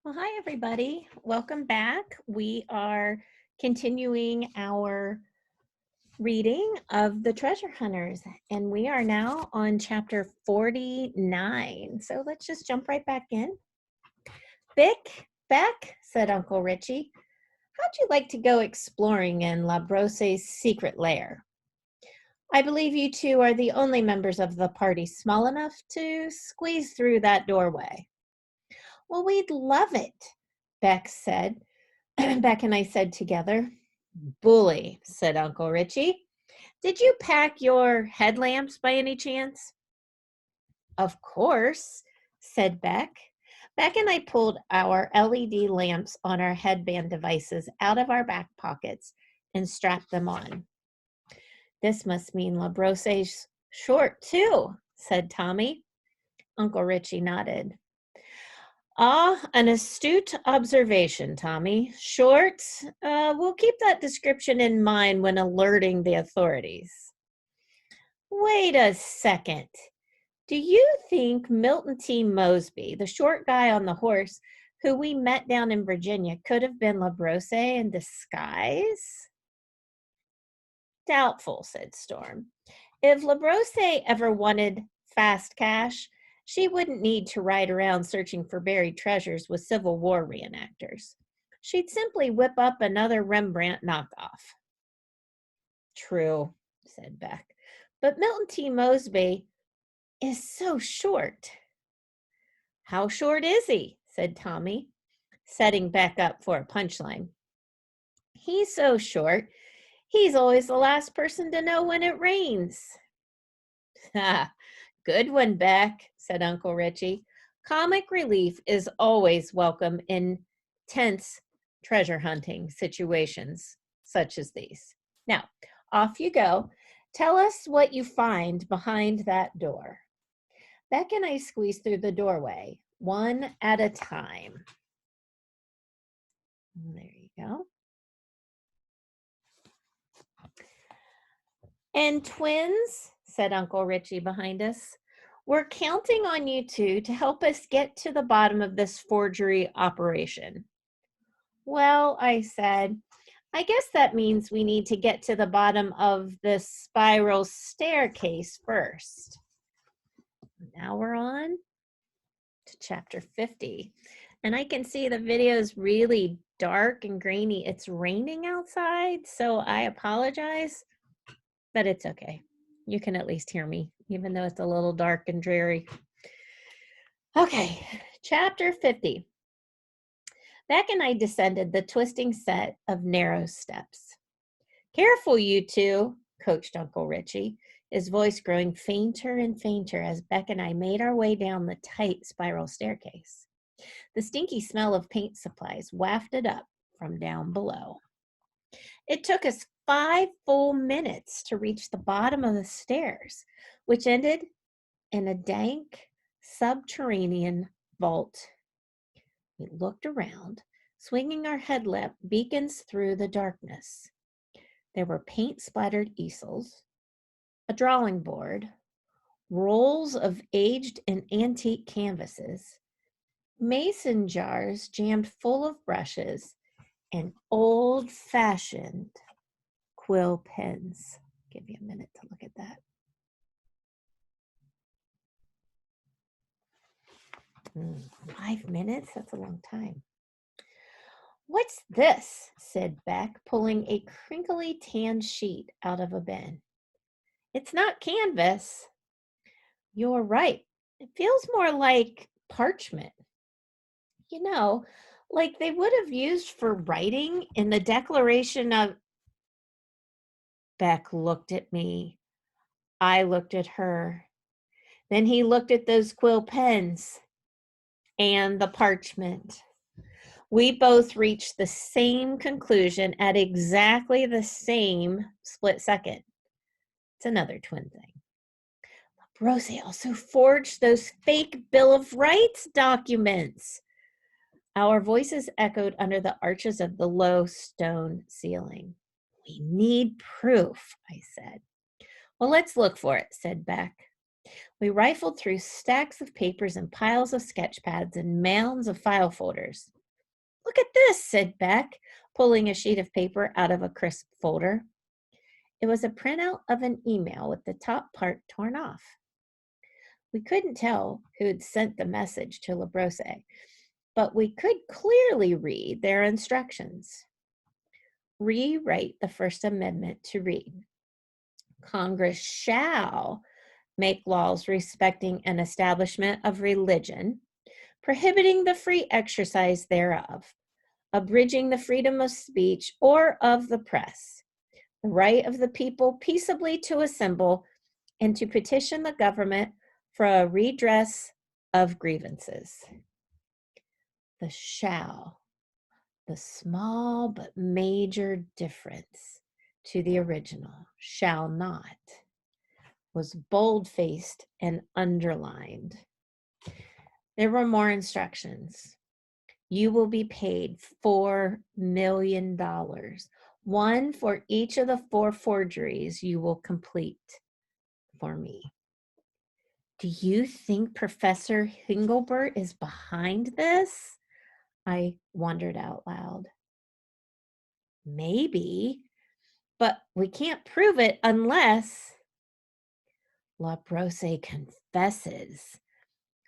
Well, hi, everybody. Welcome back. We are continuing our reading of The Treasure Hunters, and we are now on chapter 49. So let's just jump right back in. Beck, said Uncle Richie, how'd you like to go exploring in La Brosse's secret lair? I believe you two are the only members of the party small enough to squeeze through that doorway. Well, we'd love it, Beck said. Beck and I said together. Bully, said Uncle Richie. Did you pack your headlamps by any chance? Of course, said Beck. Beck and I pulled our LED lamps on our headband devices out of our back pockets and strapped them on. This must mean La Brosse's short, too, said Tommy. Uncle Richie nodded. Ah, an astute observation, Tommy. Short. We'll keep that description in mind when alerting the authorities. Wait a second. Do you think Milton T. Mosby, the short guy on the horse who we met down in Virginia, could have been La Brosse in disguise? Doubtful, said Storm. If La Brosse ever wanted fast cash, she wouldn't need to ride around searching for buried treasures with Civil War reenactors. She'd simply whip up another Rembrandt knockoff. True, said Beck. But Milton T. Mosby is so short. How short is he? Said Tommy, setting Beck up for a punchline. He's so short, he's always the last person to know when it rains. Ha! Good one, Beck, said Uncle Richie. Comic relief is always welcome in tense treasure hunting situations such as these. Now, off you go. Tell us what you find behind that door. Beck and I squeezed through the doorway, one at a time. There you go. And twins, said Uncle Richie behind us, we're counting on you two to help us get to the bottom of this forgery operation. Well, I said, I guess that means we need to get to the bottom of this spiral staircase first. Now we're on to chapter 50. And I can see the video is really dark and grainy. It's raining outside, so I apologize, but it's okay. You can at least hear me, even though it's a little dark and dreary. Okay, chapter 50. Beck and I descended the twisting set of narrow steps. Careful, you two, coached Uncle Richie, his voice growing fainter and fainter as Beck and I made our way down the tight spiral staircase. The stinky smell of paint supplies wafted up from down below. It took us 5 full minutes to reach the bottom of the stairs, which ended in a dank subterranean vault. We looked around, swinging our headlamp beacons through the darkness. There were paint-splattered easels, a drawing board, rolls of aged and antique canvases, mason jars jammed full of brushes, and old-fashioned quill pens. Give you a minute to look at that. 5 minutes? That's a long time. What's this? Said Beck, pulling a crinkly tan sheet out of a bin. It's not canvas. You're right. It feels more like parchment. You know, like they would have used for writing in the Declaration of... Beck looked at me. I looked at her. Then he looked at those quill pens and the parchment. We both reached the same conclusion at exactly the same split second. It's another twin thing. La Brosse also forged those fake Bill of Rights documents. Our voices echoed under the arches of the low stone ceiling. We need proof, I said. Well, let's look for it, said Beck. We rifled through stacks of papers and piles of sketch pads and mounds of file folders. Look at this, said Beck, pulling a sheet of paper out of a crisp folder. It was a printout of an email with the top part torn off. We couldn't tell who had sent the message to LaBrose, but we could clearly read their instructions. Rewrite the First Amendment to read, Congress shall make laws respecting an establishment of religion, prohibiting the free exercise thereof, abridging the freedom of speech or of the press, the right of the people peaceably to assemble and to petition the government for a redress of grievances. The shall, the small but major difference to the original, shall not, was bold-faced and underlined. There were more instructions. You will be paid $4 million, one for each of the 4 forgeries you will complete for me. Do you think Professor Hingelbert is behind this? I wondered out loud. Maybe, but we can't prove it unless LaBrose confesses,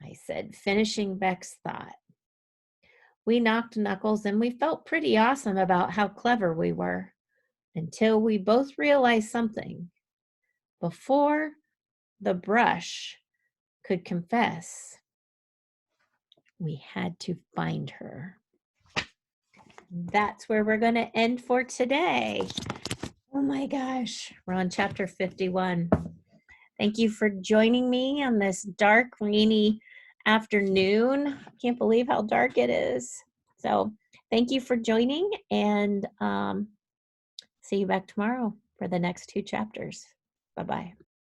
I said, finishing Beck's thought. We knocked knuckles and we felt pretty awesome about how clever we were until we both realized something. Before the brush could confess, we had to find her. That's where we're going to end for today. Oh my gosh, we're on chapter 51. Thank you for joining me on this dark, rainy afternoon. I can't believe how dark it is. So thank you for joining, and see you back tomorrow for the next 2 chapters. Bye-bye.